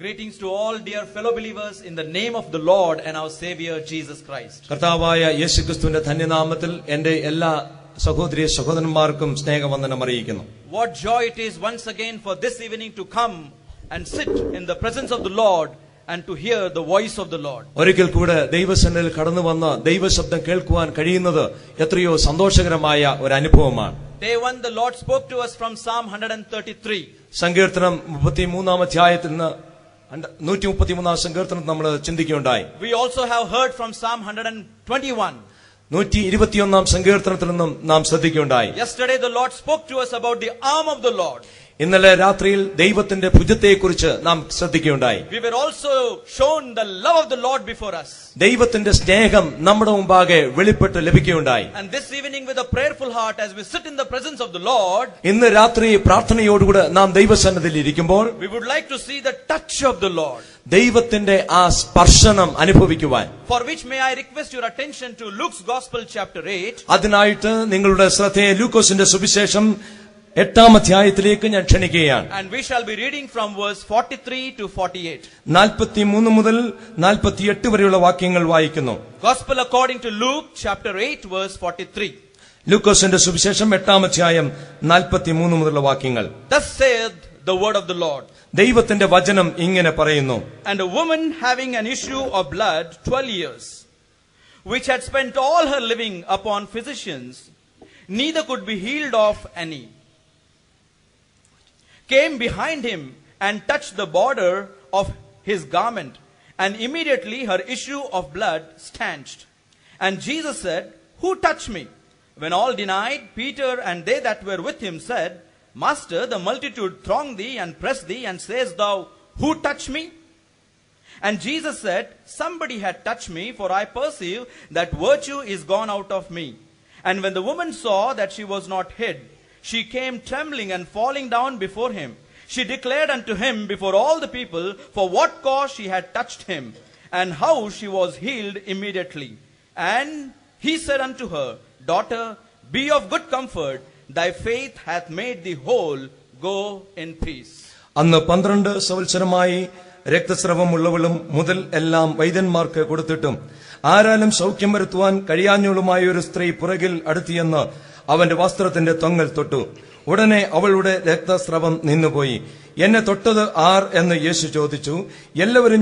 Greetings to all dear fellow believers in the name of the Lord and our Savior Jesus Christ. കർത്താവായ യേശുക്രിസ്തുവിന്റെ ധന്യനാമത്തിൽ എൻ്റെ എല്ലാ സഹോദരി സഹോദരന്മാർക്കും സ്നേഹവന്ദനം അറിയിക്കുന്നു. What joy it is once again for this evening to come and sit in the presence of the Lord and to hear the voice of the Lord. ഒരിക്കൽ കൂടെ ദൈവസന്നിധിയിൽ കടന്നു വന്ന് ദൈവശബ്ദം കേൾക്കുവാൻ കഴിയുന്നത് എത്രയോ സന്തോഷകരമായ ഒരു അനുഭവമാണ്. Day 1 the Lord spoke to us from Psalm 133. സങ്കീർത്തനം 33-ാം അധ്യായത്തിൽ നിന്ന് 133-ാം സങ്കീർത്തനം നമ്മൾ ചിന്തിക്കുകയുണ്ടായി. We also have heard from Psalm 121. 121-ാം സങ്കീർത്തനത്തിൽ നിന്നും നാം ശ്രദ്ധിക്കുകയുണ്ടായി. Yesterday the Lord spoke to us about the arm of the Lord. ഇന്നലെ രാത്രിയിൽ ദൈവത്തിന്റെ ഭുജത്തെക്കുറിച്ച് നാം ശ്രദ്ധിക്കുകയുണ്ടായി. We were also shown the love of the Lord before us. ദൈവത്തിന്റെ സ്നേഹം നമ്മുടെ മുമ്പാകെ വെളിപ്പെട്ട് ലഭിക്കുകയുണ്ടായി. And this evening with a prayerful heart as we sit in the presence of the Lord, ഇന്ന് രാത്രി പ്രാർത്ഥനയോടുകൂടെ നാം ദൈവസന്നിധിയിൽ ഇരിക്കുമ്പോൾ we would like to see the touch of the Lord. ദൈവത്തിന്റെ ആ സ്പർശനം അനുഭവിക്കുവാൻ. For which may I request your attention to Luke's Gospel chapter 8. അതിനായിട്ട് നിങ്ങളുടെ ശ്രദ്ധയെ ലൂക്കോസിന്റെ സുവിശേഷം 8-ാം അധ്യായത്തിലേക്ക് ഞാൻ ക്ഷണിക്കുകയാണ്. And we shall be reading from verse 43 to 48. 43 മുതൽ 48 വരെയുള്ള വാക്യങ്ങൾ വായിക്കുന്നു. Gospel according to Luke chapter 8 verse 43. ലൂക്കോസിന്റെ സുവിശേഷം 8-ാം അധ്യായം 43 മുതലുള്ള വാക്യങ്ങൾ. Thus saith the word of the Lord. ദൈവത്തിന്റെ വചനം ഇങ്ങനെ പറയുന്നു. And a woman having an issue of blood 12 years, which had spent all her living upon physicians, neither could be healed of any, came behind him and touched the border of his garment, and immediately her issue of blood stanched. And Jesus said, Who touched me? When all denied, Peter and they that were with him said, Master, the multitude throng thee and press thee, and sayest thou, Who touched me? And Jesus said, Somebody had touched me, for I perceive that virtue is gone out of me. And when the woman saw that she was not hid, she came trembling and falling down before him. She declared unto him before all the people for what cause she had touched him, and how she was healed immediately. And he said unto her, Daughter, be of good comfort, thy faith hath made thee whole, go in peace. അന്ന് 12 സംവത്സരമായി രക്തസ്രവമുള്ളവളും മുതൽ എല്ലാം വൈദ്യന്മാർക്ക് കൊടുത്തിട്ടും ആരാലും സൗഖ്യം വരുത്തുവാൻ കഴിയാഞ്ഞവളുമായ ഒരു സ്ത്രീ പുറകിൽ അടുത്തിയെന്ന് അവന്റെ വസ്ത്രത്തിന്റെ തൊങ്ങൽ തൊട്ടു. ഉടനെ അവളുടെ രക്തസ്രവം നിന്നുപോയി. എന്നെ തൊട്ടത് ആർ എന്ന് യേശു ചോദിച്ചു. എല്ലാവരും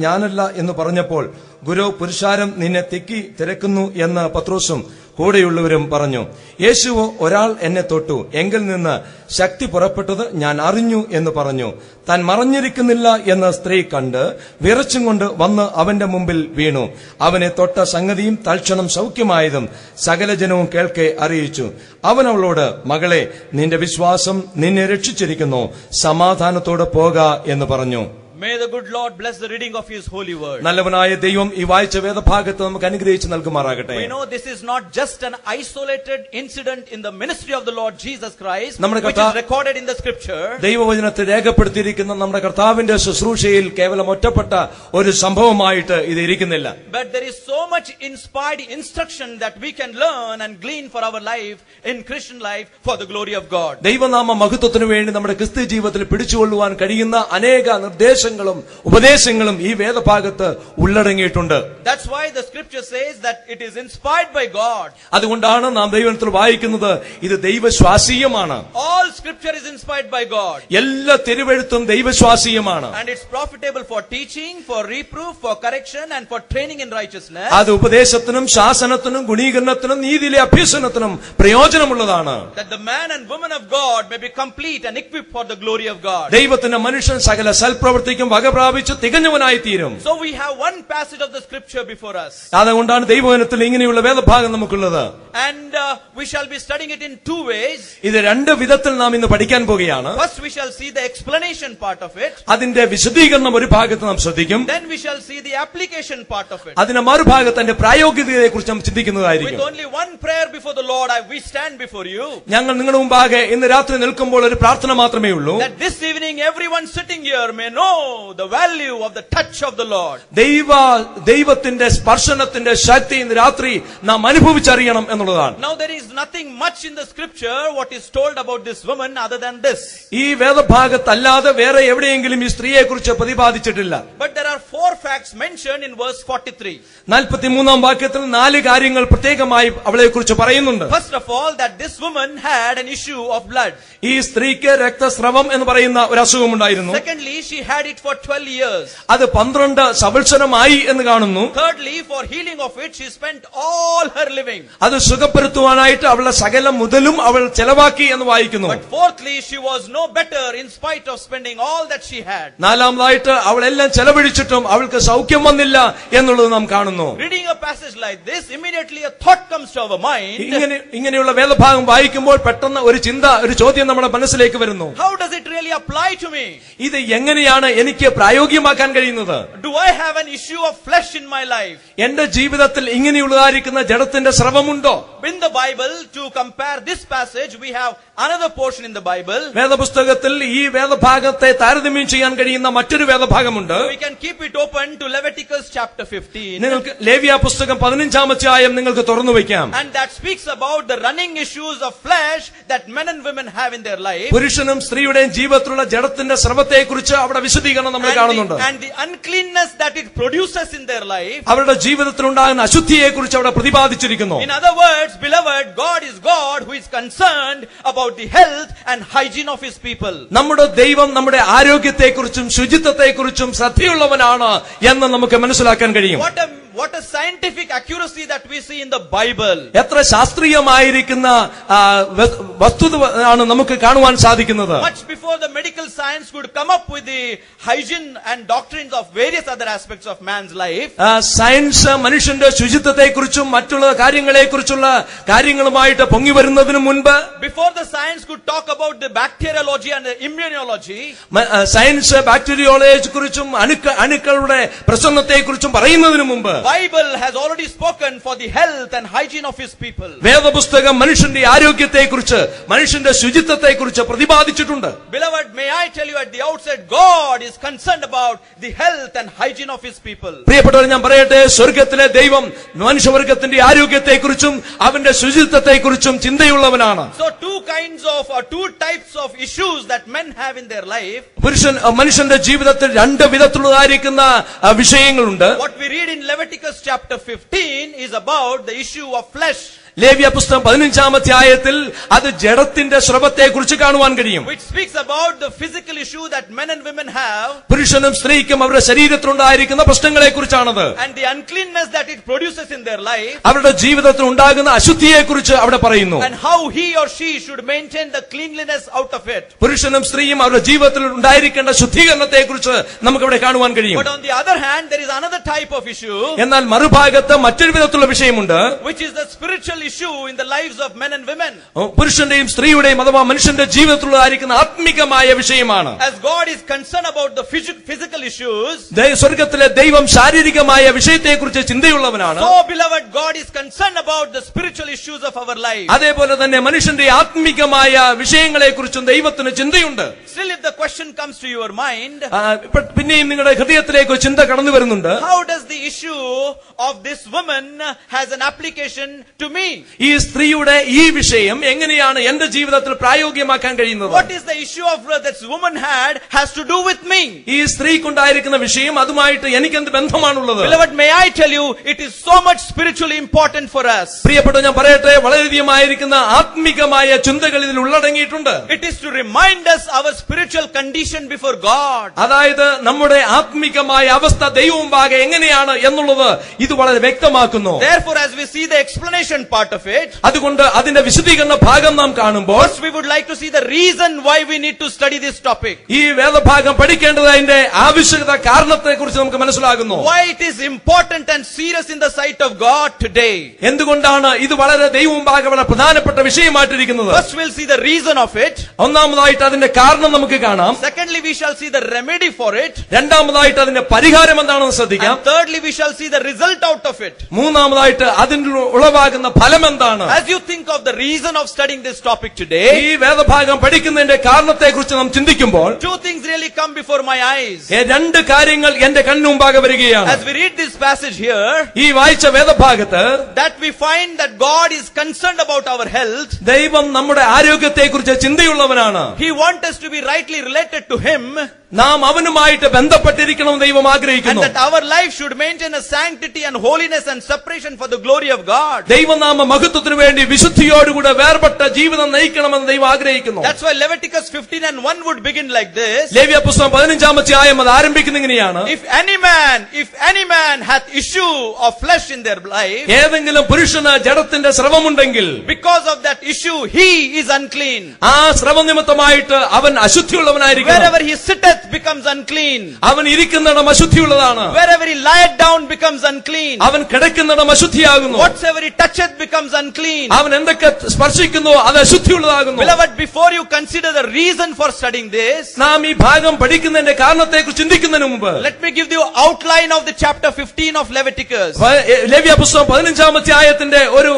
ഞാനല്ല എന്ന് പറഞ്ഞപ്പോൾ, ഗുരു, പുരുഷാരം നിന്നെ തിക്കി തിരക്കുന്നു എന്ന് പത്രോസും കൂടെയുള്ളവരും പറഞ്ഞു. യേശുവോ, ഒരാൾ എന്നെ തൊട്ടു, എങ്കിൽ നിന്ന് ശക്തി പുറപ്പെട്ടത് ഞാൻ അറിഞ്ഞു എന്ന് പറഞ്ഞു. താൻ മറഞ്ഞിരിക്കുന്നില്ല എന്ന് സ്ത്രീ കണ്ട് വിറച്ചും കൊണ്ട് വന്ന് അവന്റെ മുമ്പിൽ വീണു. അവനെ തൊട്ട സംഗതിയും തൽക്ഷണം സൗഖ്യമായതും സകല ജനവും കേൾക്കെ അറിയിച്ചു. അവൻ അവളോട്, മകളെ, നിന്റെ വിശ്വാസം നിന്നെ രക്ഷിച്ചിരിക്കുന്നു, സമാധാനത്തോടെ പോക എന്ന് പറഞ്ഞു. May the good Lord bless the reading of His holy word. നല്ലവനായ ദൈവം ഈ വായിച്ച വേദഭാഗത്ത് നമുക്ക് അനുഗ്രഹിച്ച് നൽകുമാറാകട്ടെ. We know this is not just an isolated incident in the ministry of the Lord Jesus Christ, which is recorded in the scripture. ദൈവവചനത്തിൽ രേഖപ്പെടുത്തിയിരിക്കുന്ന നമ്മുടെ കർത്താവിന്റെ ശുശ്രൂഷയിൽ കേവലം ഒറ്റപ്പെട്ട ഒരു സംഭവമായിട്ട് ഇത് ഇരിക്കുന്നില്ല. But there is so much inspired instruction that we can learn and glean for our life in Christian life for the glory of God. ദൈവനാമ മഹത്വത്തിനു വേണ്ടി നമ്മുടെ ക്രിസ്തീയ ജീവിതത്തിൽ പിടിച്ചുകൊള്ളുവാൻ കഴിയുന്ന അനേക നിർദ്ദേശങ്ങളും ഉപദേശങ്ങളും ഈ വേദഭാഗത്ത് ഉള്ളടങ്ങിയിട്ടുണ്ട്. That's why the scripture says that it is inspired by God. അതുകൊണ്ടാണ് നാം ദൈവത്തിൽ വായിക്കുന്നത് ഇത് ദൈവശ്വാസീയമാണ്. All scripture is inspired by God. എല്ലാ തിരുവെഴുത്തും ദൈവശ്വാസീയമാണ്. And it's profitable for teaching, for reproof, for correction, and for training in righteousness. അത് ഉപദേശത്തിനും ശാസനത്തിനും ഗുണീകരണത്തിനും നീതിയിലെ അഭ്യസനത്തിനും പ്രയോജനമുള്ളതാണ്. That the man and woman of God may be complete and equipped for the glory of God. ദൈവത്തിന്റെ മനുഷ്യൻ സകല സൽപ്രവൃത്തിക്കും വകപ്രാപിച്ച് തികഞ്ഞവനായി തീരും. So we have one passage of the scripture before us. അതുകൊണ്ടാണ് ദൈവവചനത്തിൽ ഇങ്ങനെയുള്ള വേദഭാഗം നമുക്കുള്ളത്. And we shall be studying it in two ways. ഇത് രണ്ട് വിധത്തിൽ നാം ഇന്ന് പഠിക്കാൻ പോകുകയാണ്. First we shall see the explanation part of it. അതിന്റെ വിശദീകരണം ഒരു ഭാഗത്ത് നാം ശ്രദ്ധിക്കും. Then we shall see the application part of it. അതിന്റെ മറുഭാഗത്ത് അതിന്റെ പ്രായോഗികതയെക്കുറിച്ച് നാം ചിന്തിക്കുന്നതായിരിക്കും. With only one prayer before the Lord we stand before you. ഞങ്ങൾ നിങ്ങളുടെ മുമ്പാകെ ഇന്ന് രാത്രി നിൽക്കുമ്പോൾ ഒരു പ്രാർത്ഥന മാത്രമേ ഉള്ളൂ. That this evening everyone sitting here may know the value of the touch of the Lord. ദൈവത്തിന്റെ സ്പർശനത്തിന്റെ ശക്തി ഇന്ന് രാത്രി നാം അനുഭവിച്ചറിയണം എന്നുള്ളതാണ്. എന്നുള്ളതാണ്. Now there is nothing much in the scripture what is told about this woman other than this. ഈ വേദഭാഗത്തല്ലാതെ വേറെ എവിടെയെങ്കിലും ഈ സ്ത്രീയെ കുറിച്ച് പ്രതിപാദിച്ചിട്ടില്ല. But there are 4 facts mentioned in verse 43. 43-ാം വാക്യത്തിൽ 4 കാര്യങ്ങൾ പ്രത്യേകമായി അവളെ കുറിച്ച് പറയുന്നുണ്ട്. First of all, that this woman had an issue of blood. ഈ സ്ത്രീക്ക് രക്തസ്രവം എന്ന് പറയുന്ന ഒരു അസുഖമുണ്ടായിരുന്നു. Secondly, she had it for 12 years. അത് 12 സംവത്സരമായി എന്ന് കാണുന്നു. Thirdly, for healing of it, she spent all her living. അത് സുഖപ്പെടുത്തുവാനായിട്ട് അവളുടെ സകല മുതലും അവൾ ചെലവാക്കി എന്ന് വായിക്കുന്നു. But fourthly, she was no better in spite of spending all that she had. നാലാമതായിട്ട് അവളെല്ലാം ചെലവഴിച്ചിട്ടും അവൾക്ക് സൗഖ്യം വന്നില്ല എന്നുള്ളത് നാം കാണുന്നു. Reading a passage like this, immediately a thought comes to our mind. ഇങ്ങനെയുള്ള വേദഭാഗം വായിക്കുമ്പോൾ പെട്ടെന്ന് ഒരു ചിന്ത, ഒരു ചോദ്യം നമ്മുടെ മനസ്സിലേക്ക് വരുന്നു. How does it really apply to me? ഇത് എങ്ങനെയാണ് എനിക്ക് പ്രായോഗികമാക്കാൻ കഴിയുന്നത്? Do I have an issue of flesh in my life? എന്റെ ജീവിതത്തിൽ ഇങ്ങനെയുള്ളതായിരിക്കുന്ന ജഡത്തിന്റെ സ്രവമുണ്ടോ? In the Bible, to compare this passage, we have another portion in the Bible. വേദപുസ്തകത്തിൽ ഈ വേദഭാഗത്തെ താരതമ്യം ചെയ്യാൻ കഴിയുന്ന മറ്റൊരു വേദഭാഗമുണ്ട്. We can keep it open to Leviticus chapter 15. നിങ്ങൾക്ക് ലേവ്യ പുസ്തകം 15-ാം അധ്യായം നിങ്ങൾക്ക് തുറന്നു വയ്ക്കാം. And that speaks about the running issues of flesh that men and women have in their life. പുരുഷനും സ്ത്രീയുടെയും ജീവിതത്തിലുള്ള ജഡത്തിന്റെ സ്രവത്തെക്കുറിച്ച് അവിടെ വിശദീകരണം നമ്മൾ കാണുന്നുണ്ട്. And the uncleanness that it produces in their life. അവരുടെ ജീവിതത്തിൽ ഉണ്ടാകുന്ന അശുദ്ധിയെക്കുറിച്ച് അവിടെ പ്രതിപാദിച്ചിരിക്കുന്നു. In other words, beloved, God is God who is concerned about the health and hygiene of his people. നമ്മുടെ ദൈവം നമ്മുടെ ആരോഗ്യത്തെക്കുറിച്ചും ശുചിത്വത്തെക്കുറിച്ചും ശ്രദ്ധയുള്ളവനാണ് എന്ന് നമുക്ക് മനസ്സിലാക്കാൻ കഴിയും. What a scientific accuracy that we see in the Bible. എത്ര ശാസ്ത്രീയമായിരിക്കുന്ന വസ്തുതയാണ് നമുക്ക് കാണുവാൻ സാധിക്കുന്നത്. Much before the medical science could come up with the hygiene and doctrines of various other aspects of man's life. Science മനുഷ്യന്റെ ശുചിത്വത്തെക്കുറിച്ചും മറ്റുള്ള കാര്യങ്ങളെക്കുറിച്ചുള്ള കാര്യങ്ങളുമായിട്ട് പൊങ്ങി വരുന്നതിന് മുൻപ്, before the science could talk about the bacteriology and the immunology, science ബാക്ടീരിയോളജിയെ കുറിച്ചും അണുക്കളുടെ പ്രസരണത്തെക്കുറിച്ചും പറയുന്നതിന് മുമ്പ്, Bible has already spoken for the health and hygiene of his people. വേദപുസ്തകം മനുഷ്യന്റെ ആരോഗ്യത്തെക്കുറിച്ച്, മനുഷ്യന്റെ ശുചിത്വത്തെക്കുറിച്ച് പ്രതിപാദിച്ചിട്ടുണ്ട്. Beloved, may I tell you at the outset, God is concerned about the health and hygiene of his people. പ്രിയപ്പെട്ടവരെ, ഞാൻ പറയട്ടെ, സ്വർഗത്തിലെ ദൈവം മനുഷ്യവർഗത്തിന്റെ ആരോഗ്യത്തെക്കുറിച്ചും അവന്റെ ശുചിത്വത്തെക്കുറിച്ചും ചിന്തയുള്ളവനാണ്. So two types of issues that men have in their life. മനുഷ്യന്റെ ജീവിതത്തിൽ 2 വിധത്തിലുള്ളതായിരിക്കുന്ന വിഷയങ്ങളുണ്ട്. What we read in Leviticus chapter 15 is about the issue of flesh. ലേവ്യ പുസ്തകം 15-ാം അധ്യായത്തിൽ അത് ജഡത്തിന്റെ സ്രവത്തെക്കുറിച്ച് കാണുവാൻ കഴിയും. Which speaks about the physical issue that men and women have. പുരുഷനും സ്ത്രീക്കും അവരുടെ ശരീരത്തിലുണ്ടായിരിക്കുന്ന പ്രശ്നങ്ങളെക്കുറിച്ചാണത്. And the uncleanness that it produces in their life. അവരുടെ ജീവിതത്തിൽ ഉണ്ടാകുന്ന അശുദ്ധിയെക്കുറിച്ച് അവിടെ പറയുന്നു. And how he or she should maintain the cleanliness out of it. പുരുഷനും സ്ത്രീയും അവരുടെ ജീവിതത്തിൽ ഉണ്ടായിരിക്കേണ്ട ശുദ്ധീകരണത്തെക്കുറിച്ച് നമുക്ക് അവിടെ കാണുവാൻ കഴിയും. But on the other hand, there is another type of issue. എന്നാൽ മറുഭാഗത്ത് മറ്റൊരു വിധത്തിലുള്ള വിഷയമുണ്ട്. Which is the spiritual issue in the lives of men and women. പുരുഷന്റെയും സ്ത്രീയുടെയും അഥവാ മനുഷ്യന്റെ ജീവിതത്തിലുള്ളതായിരിക്കുന്ന ആത്മികമായ വിഷയമാണ്. As God is concerned about the physical issues, സ്വർഗത്തിലെ ദൈവം ശാരീരികമായ വിഷയത്തെക്കുറിച്ച് ചിന്തയുള്ളവനാണ്. So beloved, God is concerned about the spiritual issues of our life. അതേപോലെ തന്നെ മനുഷ്യന്റെ ആത്മികമായ വിഷയങ്ങളെക്കുറിച്ചും ദൈവത്തിന് ചിന്തയുണ്ട്. Still, if the question comes to your mind, പിന്നെയും നിങ്ങളുടെ ഹൃദയത്തിലേക്ക് ചിന്ത കടന്നു വരുന്നുണ്ട്. How does the issue of this woman has an application to me? ഈ സ്ത്രീയുടെ ഈ വിഷയം എങ്ങനെയാണ് എന്റെ ജീവിതത്തിൽ പ്രായോഗികമാക്കാൻ കഴിയുന്നത്? What is the issue of that woman has to do with me? ഈ സ്ത്രീക്കുണ്ടായിരിക്കുന്ന വിഷയം അതുമായിട്ട് എനിക്ക് എന്ത് ബന്ധമാണുള്ളത്? Beloved, may I tell you, it is so much spiritually important for us. പ്രിയപ്പെട്ട, ഞാൻ പറയട്ടെ, വളരെയധികമായിരിക്കുന്ന ആത്മികമായ ചിന്തകൾ ഇതിൽ ഉള്ളടങ്ങിയിട്ടുണ്ട്. It is to remind us our spiritual condition before God. അതായത് നമ്മുടെ ആത്മികമായ അവസ്ഥ ദൈവമുമ്പാകെ എങ്ങനെയാണ് എന്നുള്ളത് ഇത് വളരെ വ്യക്തമാക്കുന്നു. Therefore, as we see the explanation part of it, അതുകൊണ്ട് അതിന്റെ വിശദീകരണ ഭാഗം നാം കാണുമ്പോൾ, first we would like to see the reason why we need to study this topic. ഈ വേദഭാഗം പഠിക്കേണ്ടത് അതിന്റെ ആവശ്യകത, കാരണത്തെക്കുറിച്ച് നമുക്ക് മനസ്സിലാകുന്നു. Why it is important and serious in the sight of God today. എന്തുകൊണ്ടാണ് ഇത് വളരെ ദൈവമുമ്പാകെ വളരെ പ്രധാനപ്പെട്ട വിഷയമായിട്ടിരിക്കുന്നത്? First we'll see the reason of it. ഒന്നാമതായിട്ട് അതിന്റെ കാരണം നമുക്ക് കാണാം. Secondly, we shall see the remedy for it. രണ്ടാമതായിട്ട് അതിന്റെ പരിഹാരം എന്താണെന്ന് ശ്രദ്ധിക്കാം. And thirdly, we shall see the result out of it. മൂന്നാമതായിട്ട് അതിന്റെ ഉളവാകുന്ന ഫലം എന്താണ്? As you think of the reason of studying this topic today, ഈ വേദഭാഗം പഠിക്കുന്നതിന്റെ കാരണത്തെക്കുറിച്ച് നാം ചിന്തിക്കുമ്പോൾ two things really come before my eyes. രണ്ട് കാര്യങ്ങൾ എന്റെ കണ്ണുമുമ്പാകെ വരികയാണ്. As we read this passage here, ഈ വായിച്ച വേദഭാഗത്ത് that we find that God is concerned about our health. ദൈവം നമ്മുടെ ആരോഗ്യത്തെക്കുറിച്ച് ചിന്തയുള്ളവനാണ്. He wants us to be rightly related to Him. നാം അവനുമായിട്ട് ബന്ധപ്പെട്ടിരിക്കണം ദൈവം And ആഗ്രഹിക്കുന്നു. that our life should maintain a sanctity and holiness and separation for the glory of God. ദൈവനാമ മഹത്വത്തിനു വേണ്ടി വിശുദ്ധിയോടുകൂടെ വേർപെട്ട ജീവിതം നയിക്കണമെന്ന് ദൈവം ആഗ്രഹിക്കുന്നു. That's why Leviticus 15:1 would begin like this. ലേവ്യ പുസ്തകം 15-ാം അധ്യായം അത് ആരംഭിക്കുന്നത് ഇങ്ങനെയാണ്. If any man hath issue of flesh in their life, ഏതെങ്കിലും പുരുഷന് ജഡത്തിന്റെ സ്രവമുണ്ടെങ്കിൽ because of that issue he is unclean. ആ സ്രവനിമിത്തമായിട്ട് അവൻ അശുദ്ധിയുള്ളവനായിരിക്കണം. Wherever he sitteth becomes unclean. അവൻ ഇരിക്കുന്നിടം അശുദ്ധിയുള്ളതാണ്. Wherever he lieth down becomes unclean. അവൻ കിടക്കുന്നിടം അശുദ്ധിയാകുന്നു. Whatsoever he toucheth becomes unclean. അവൻ എന്തൊക്കെ സ്പർശിക്കുന്നു അത് അശുദ്ധിയുള്ളതാകുന്നു. Beloved, before you consider the reason for studying this, നാം ഈ ഭാഗം പഠിക്കുന്നതിന്റെ കാരണത്തെക്കുറിച്ച് ചിന്തിക്കുന്നതിന് മുമ്പ് let me give you outline of the chapter 15 of Leviticus. ലേവ്യ പുസ്തകം 15-ാം അധ്യായത്തിന്റെ ഒരു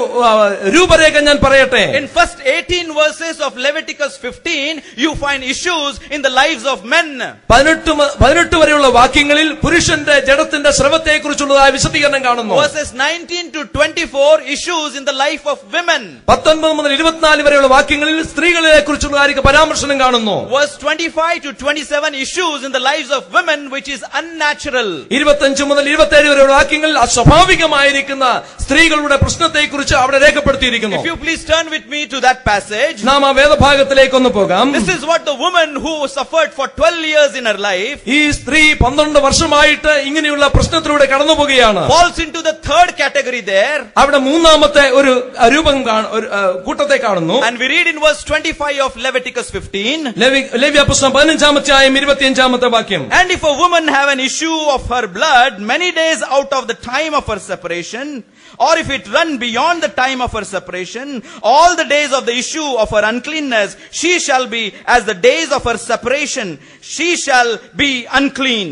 രൂപരേഖ ഞാൻ പറയട്ടെ. In first 18 verses of Leviticus 15, you find issues in the lives of men. 18 വരെയുള്ള വാക്യങ്ങളിൽ പുരുഷന്റെ ജഡത്തിന്റെ സ്രവത്തെക്കുറിച്ചുള്ളതായ വിശദീകരണം കാണുന്നു. Verses 19 to 24, issues in the life of women. 19 മുതൽ 24 വരെയുള്ള വാക്യങ്ങളിൽ സ്ത്രീകളെക്കുറിച്ചുള്ള പരാമർശനം കാണുന്നു. Verse 25 to 27, issues in the lives of women which is unnatural. 25 മുതൽ 27 വരെയുള്ള വാക്യങ്ങളിൽ അസ്വാഭാവികമായിരിക്കുന്ന സ്ത്രീകളുടെ പ്രശ്നത്തെക്കുറിച്ച് അവിടെ രേഖപ്പെടുത്തിയിരിക്കുന്നു. If you please turn with me to that passage. നാം ആ വേദഭാഗത്തിലേക്ക് ഒന്ന് പോകാം. This is what the woman who suffered for 12 years in her life, ഈ സ്ത്രീ 12 വർഷമായിട്ട് ഇങ്ങനെയുള്ള പ്രശ്നത്തിലൂടെ കടന്നു പോവുകയാണ്. falls into the third category there. അവിടെ മൂന്നാമത്തെ ഒരു രൂപം കൂട്ടത്തെ കാണുന്നു. And we read in verse 25 of Leviticus 15. ലേവ്യ പുസ്തകം 15-ാം അധ്യായം 25-ാമത്തെ വാക്യം. And if a woman have an issue of her blood many days out of the time of her separation, or if it run beyond the time of her separation, all the days of the issue of her uncleanness, she shall be as the days of her separation. She shall be unclean.